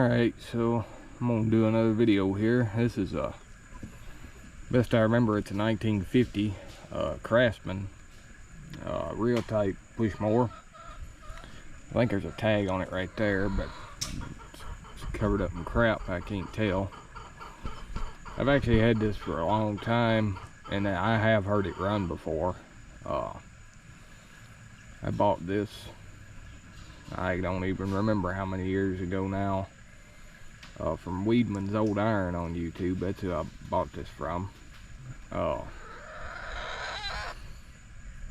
Alright, so I'm gonna do another video here. This is best I remember, it's a 1950 Craftsman real type push mower. I think there's a tag on it right there, but it's covered up in crap, I can't tell. I've actually had this for a long time, and I have heard it run before. I bought this, I don't even remember how many years ago now, from Weedman's Old Iron on YouTube. That's who I bought this from.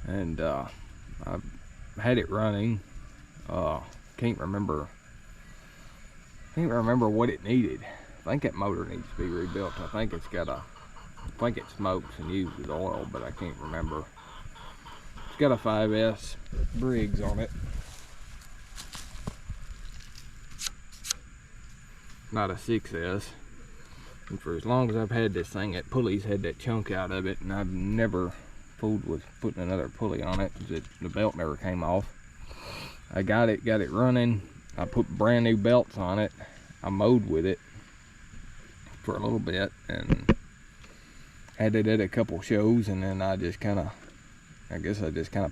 And I've had it running. Can't remember what it needed. I think that motor needs to be rebuilt. I think it smokes and uses oil, but I can't remember. It's got a 5S Briggs on it, not a 6S. And for as long as I've had this thing, that pulley's had that chunk out of it, and I've never fooled with putting another pulley on it. The belt never came off. I got it running. I put brand new belts on it. I mowed with it for a little bit and had it at a couple shows, and then I just kind of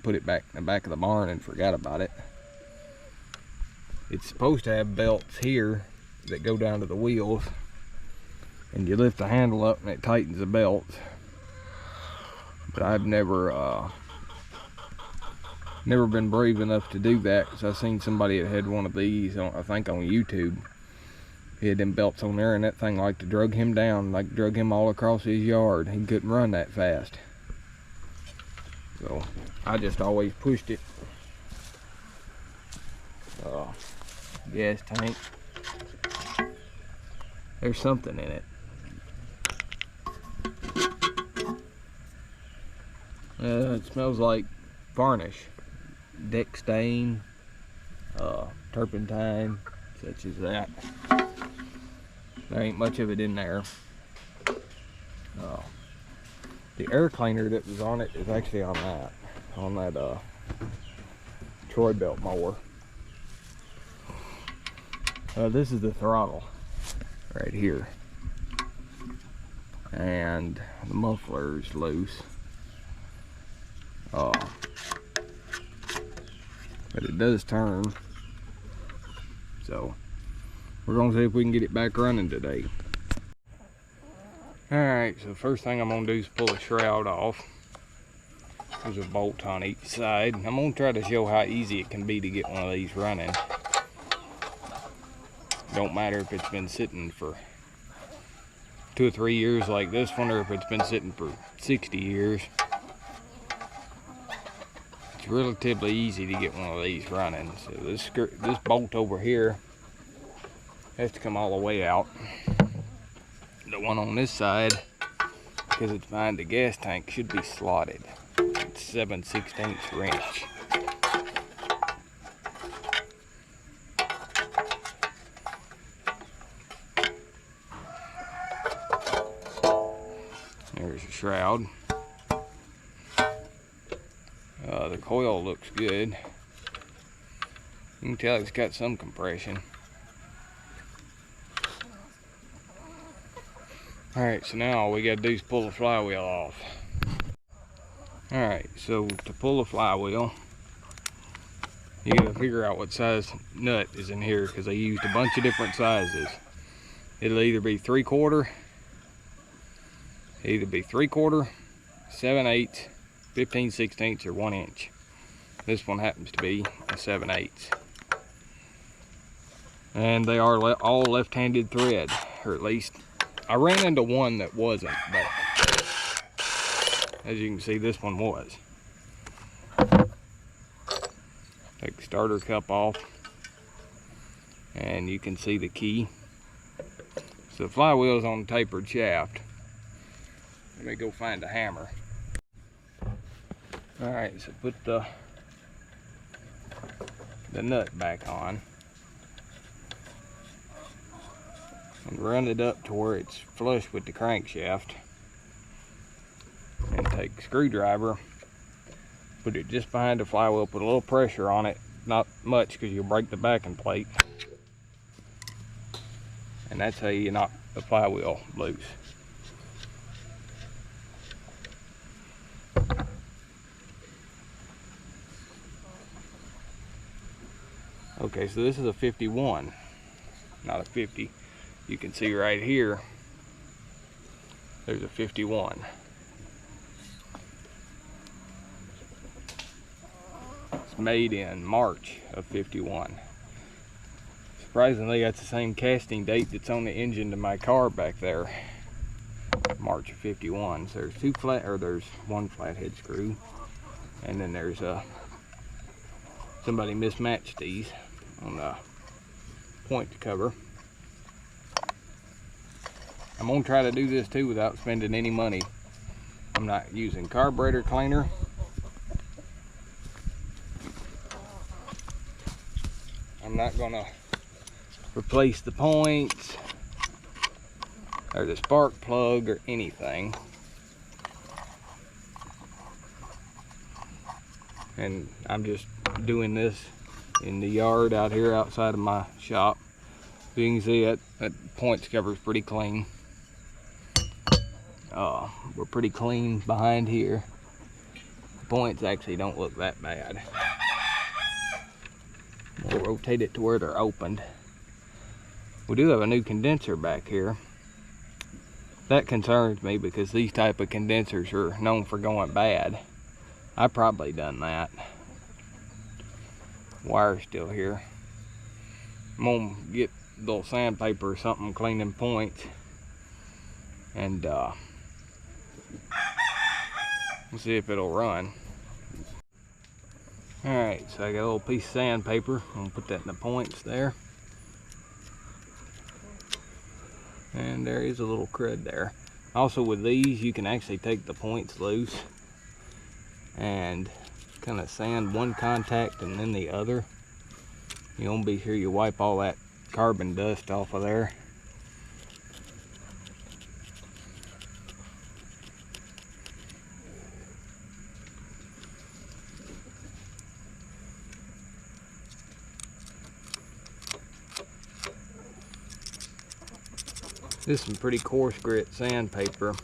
put it back in the back of the barn and forgot about it. It's supposed to have belts here that go down to the wheels, and you lift the handle up and it tightens the belt. But I've never been brave enough to do that, because I seen somebody that had one of these on, I think on YouTube. He had them belts on there, and that thing like to drug him down, like drug him all across his yard. He couldn't run that fast. So I just always pushed it. Gas tank. There's something in it. It smells like varnish, deck stain, turpentine, such as that. There ain't much of it in there. The air cleaner that was on it is actually on that Troy belt mower. This is the throttle right here, and the muffler is loose. But it does turn, so we're gonna see if we can get it back running today. Alright, so first thing I'm gonna do is pull the shroud off. There's a bolt on each side. I'm gonna try to show how easy it can be to get one of these running. Don't matter if it's been sitting for 2 or 3 years like this one, or if it's been sitting for 60 years. It's relatively easy to get one of these running. So this bolt over here has to come all the way out. The one on this side, because it's behind the gas tank, should be slotted. It's 7/16 wrench. There's a shroud. The coil looks good. You can tell it's got some compression. Alright, so now all we gotta do is pull the flywheel off. Alright, so to pull the flywheel, you gotta figure out what size nut is in here, because they used a bunch of different sizes. It'll either be 3/4, 7/8, 15/16, or 1 inch. This one happens to be a 7/8. And they are all left-handed thread, or at least I ran into one that wasn't, but as you can see, this one was. Take the starter cup off, and you can see the key. So the flywheel is on the tapered shaft. Let me go find a hammer. Alright, so put the nut back on. And run it up to where it's flush with the crankshaft, and take a screwdriver, put it just behind the flywheel, put a little pressure on it, not much because you'll break the backing plate, and that's how you knock the flywheel loose. Okay, so this is a 51, not a 50. You can see right here, there's a 51. It's made in March of 51. Surprisingly, that's the same casting date that's on the engine to my car back there. March of 51. So there's one flathead screw, and then there's somebody mismatched these on the point cover. I'm gonna try to do this too without spending any money. I'm not using carburetor cleaner. I'm not gonna replace the points or the spark plug or anything. And I'm just doing this in the yard out here outside of my shop. You can see that points cover is pretty clean. We're pretty clean behind here. The points actually don't look that bad. We'll rotate it to where they're opened. We do have a new condenser back here. That concerns me because these type of condensers are known for going bad. I probably done that. Wire's still here. I'm gonna get a little sandpaper or something, clean them points, and we'll see if it'll run. Alright, so I got a little piece of sandpaper. I'm gonna put that in the points there. And there is a little crud there. Also with these, you can actually take the points loose and kind of sand one contact and then the other. You want to be sure you wipe all that carbon dust off of there. This is some pretty coarse grit sandpaper.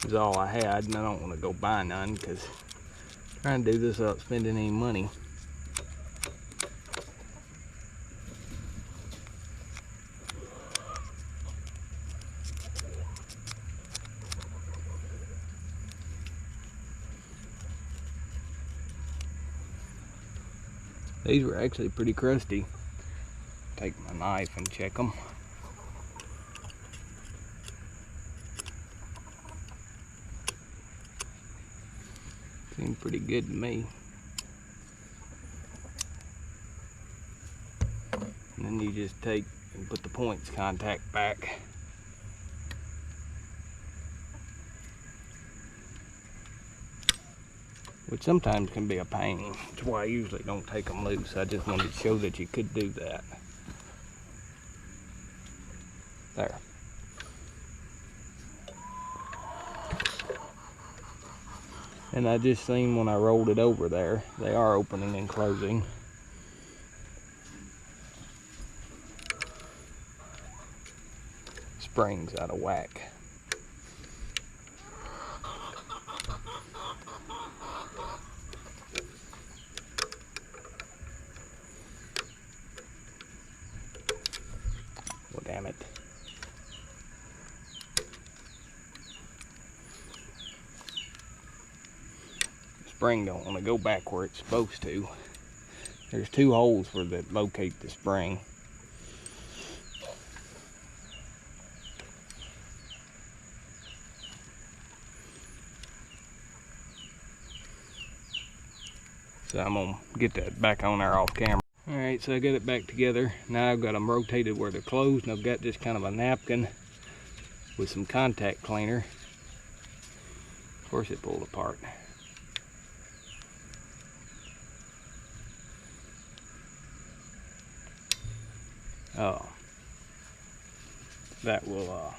Is all I had, and I don't want to go buy none because I'm trying to do this without spending any money. These were actually pretty crusty. Take my knife and check them. Seem pretty good to me. And then you just take and put the points contact back. Which sometimes can be a pain. That's why I usually don't take them loose. I just wanted to show that you could do that. There. And I just seen when I rolled it over there, they are opening and closing. Spring's out of whack. Well, damn it. Spring don't want to go back where it's supposed to. There's two holes where that locate the spring. So I'm gonna get that back on there off camera. Alright, so I got it back together. Now I've got them rotated where they're closed, and I've got just kind of a napkin with some contact cleaner. Of course it pulled apart. Oh, that will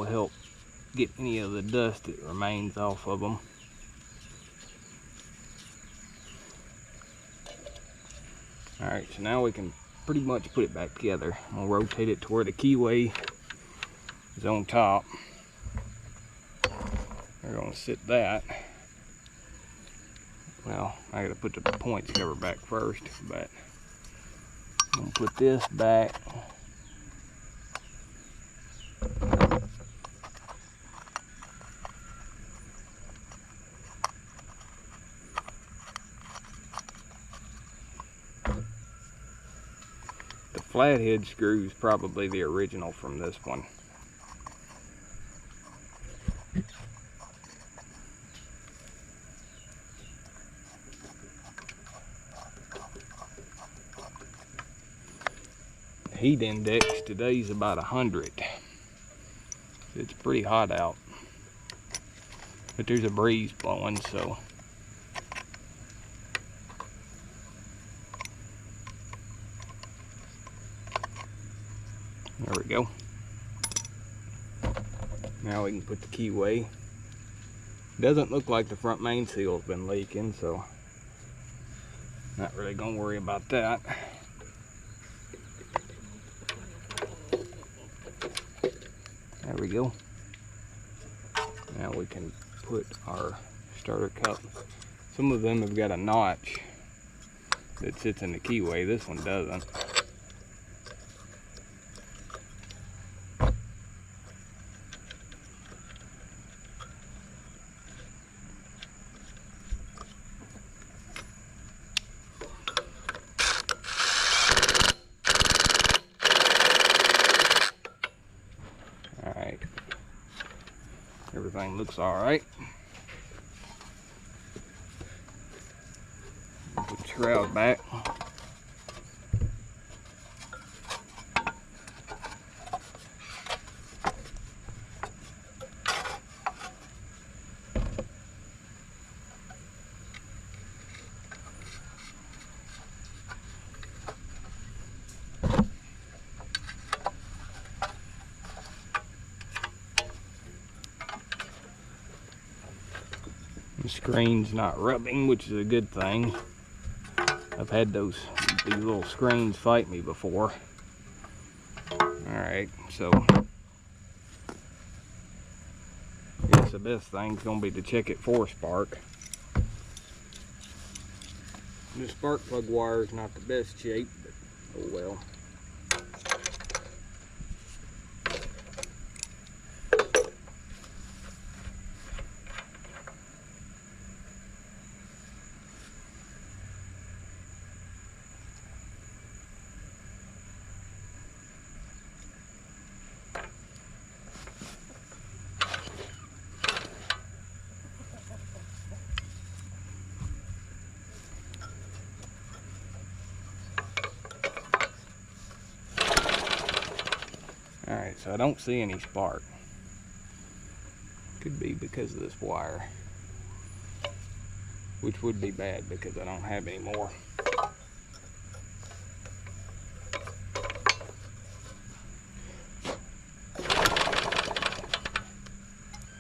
help get any of the dust that remains off of them. Alright, so now we can pretty much put it back together. I'm gonna rotate it to where the keyway is on top. We're gonna sit that. Well, I gotta put the points cover back first, but I'm gonna put this back. The flathead screw is probably the original from this one. Heat index today's about 100. It's pretty hot out, but there's a breeze blowing, so there we go. Now we can put the keyway. Doesn't look like the front main seal's been leaking, so not really gonna worry about that. There we go. Now we can put our starter cup. Some of them have got a notch that sits in the keyway. This one doesn't. Alright. Everything looks alright. Put the shroud back. The screen's not rubbing, which is a good thing. I've had these little screens fight me before. Alright, so I guess the best thing's gonna be to check it for spark. The spark plug wire is not the best shape, but oh well. Alright, so I don't see any spark. Could be because of this wire, which would be bad because I don't have any more.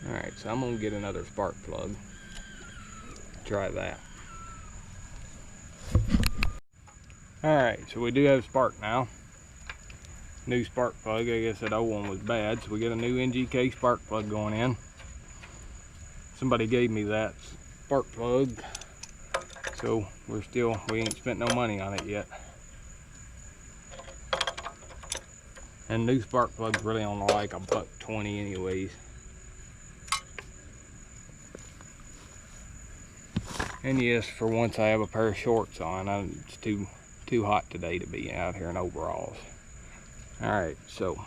Alright, so I'm going to get another spark plug. Try that. Alright, so we do have spark now. New spark plug. I guess that old one was bad, so we got a new NGK spark plug going in. Somebody gave me that spark plug, so we ain't spent no money on it yet. And new spark plugs really only like $1.20 anyways. And yes, for once I have a pair of shorts on. It's too hot today to be out here in overalls. Alright, so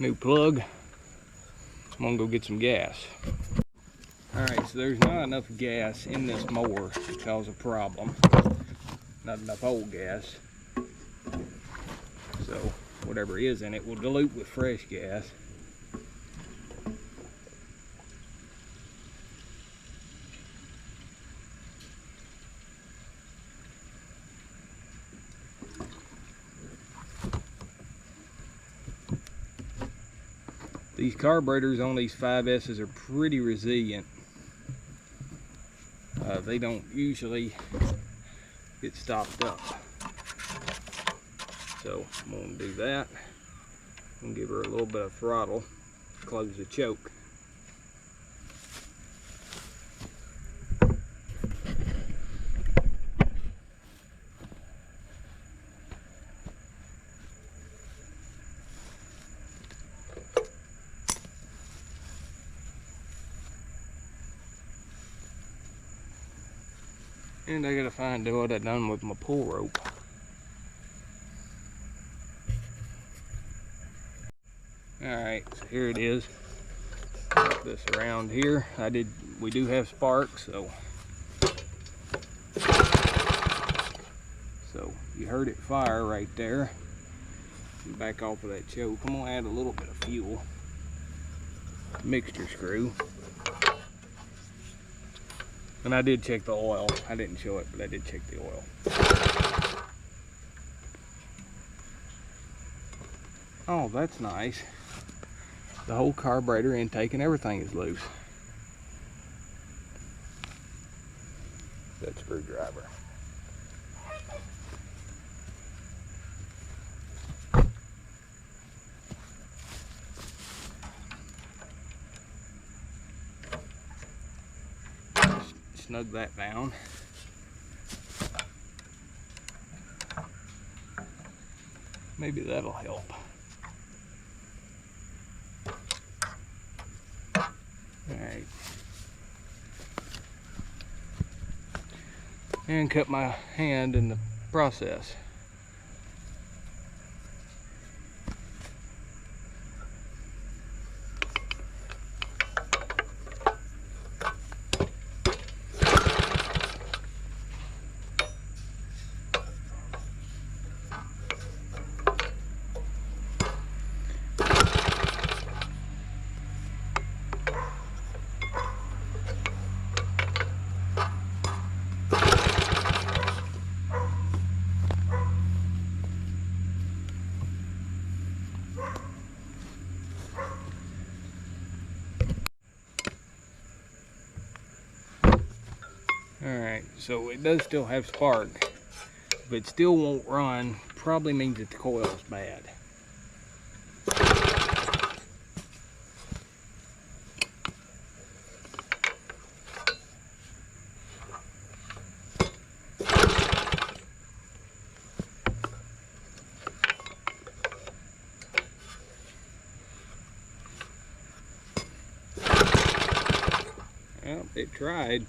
new plug. I'm gonna go get some gas. Alright, so there's not enough gas in this mower to cause a problem. Not enough old gas. So whatever is in it will dilute with fresh gas. These carburetors on these 5S's are pretty resilient. They don't usually get stopped up. So I'm going to do that. I'm going to give her a little bit of throttle, close the choke. And I gotta find what I done with my pull rope. Alright, so here it is. Put this around here. We do have sparks, so you heard it fire right there. Back off of that choke. I'm gonna add a little bit of fuel. Mixture screw. And I did check the oil. I didn't show it, but I did check the oil. Oh, that's nice. The whole carburetor intake and everything is loose. That screwdriver. Snug that down. Maybe that'll help. Alright. And cut my hand in the process. Alright, so it does still have spark, but it still won't run. Probably means that the coil is bad. Well, it tried.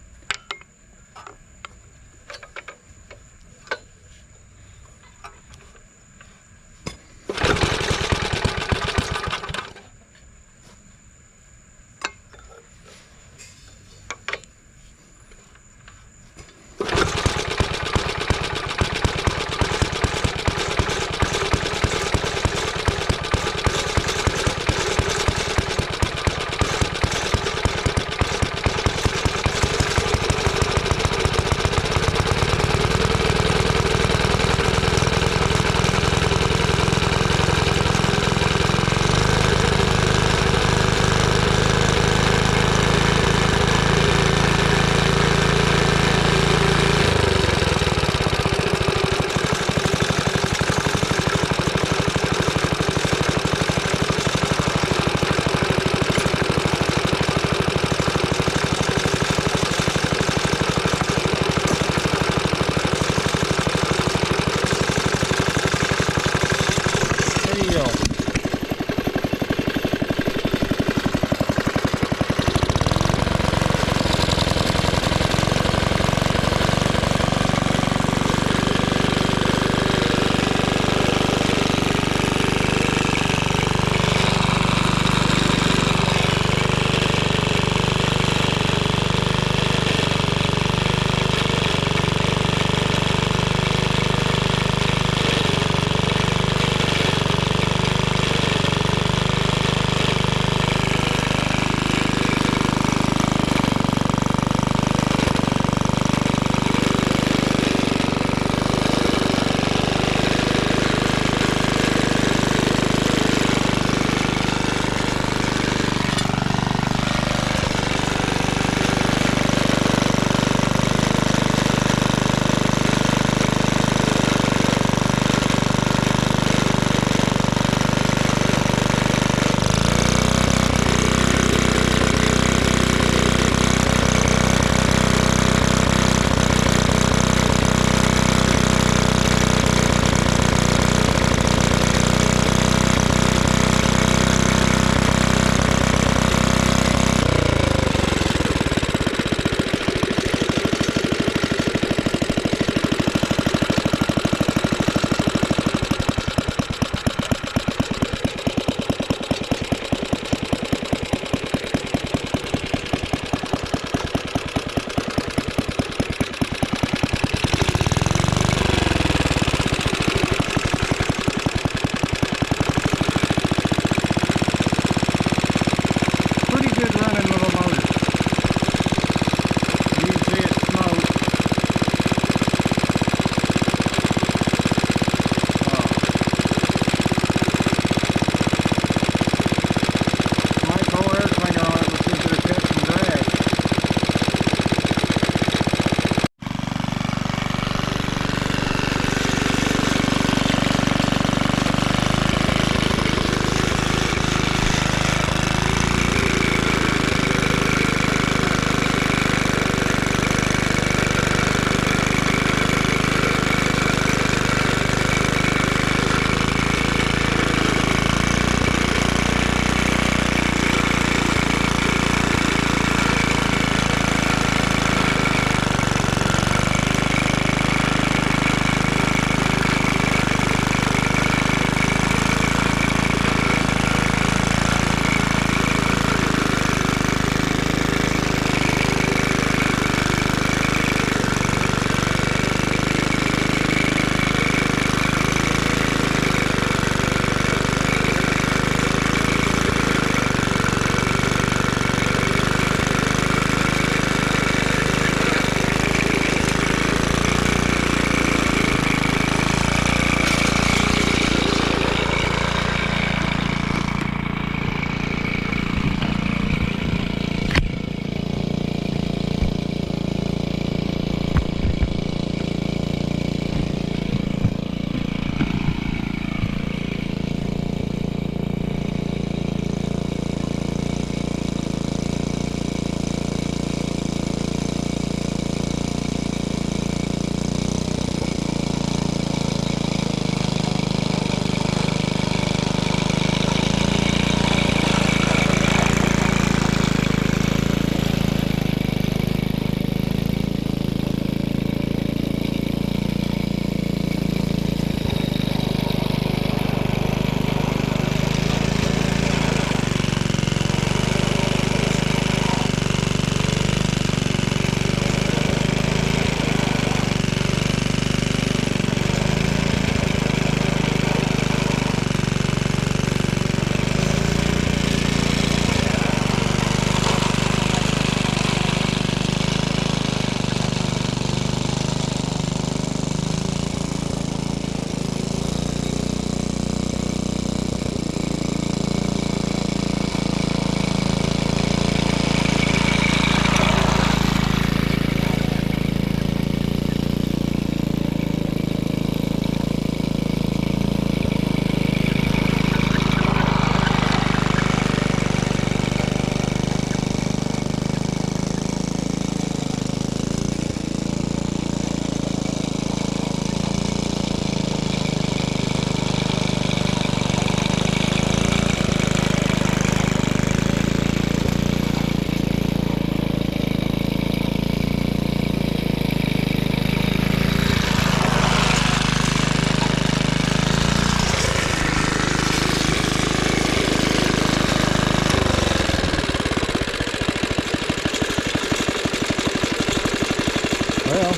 Well,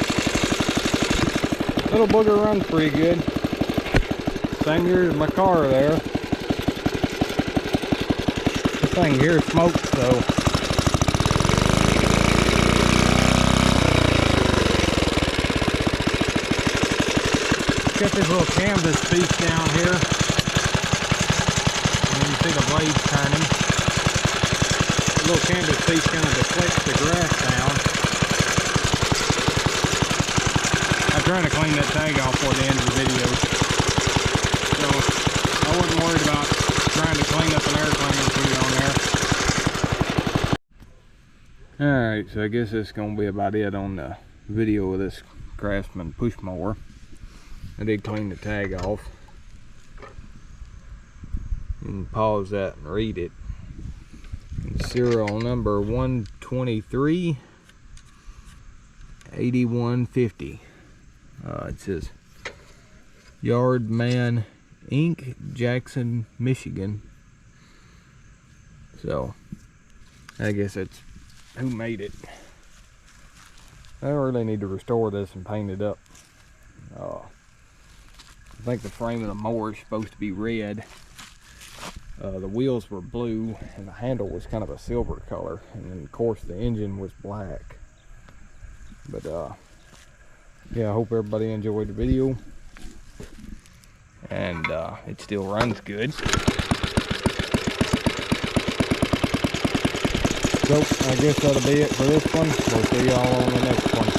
little booger runs pretty good. Same here as my car there. This thing here smokes, so got this little canvas piece down here. And you can see the blades turning. The little canvas piece kind of deflects the grass down. I'm trying to clean that tag off for the end of the video. So I wasn't worried about trying to clean up an air cleaner and put it on there. Alright, so I guess that's going to be about it on the video of this Craftsman push mower. I did clean the tag off. You can pause that and read it. Serial number 123-8150. It says Yardman Inc., Jackson, Michigan. So I guess that's who made it. I really need to restore this and paint it up. I think the frame of the mower is supposed to be red. The wheels were blue and the handle was kind of a silver color, and then of course the engine was black. But yeah, I hope everybody enjoyed the video, and it still runs good. So I guess that'll be it for this one. We'll see y'all on the next one.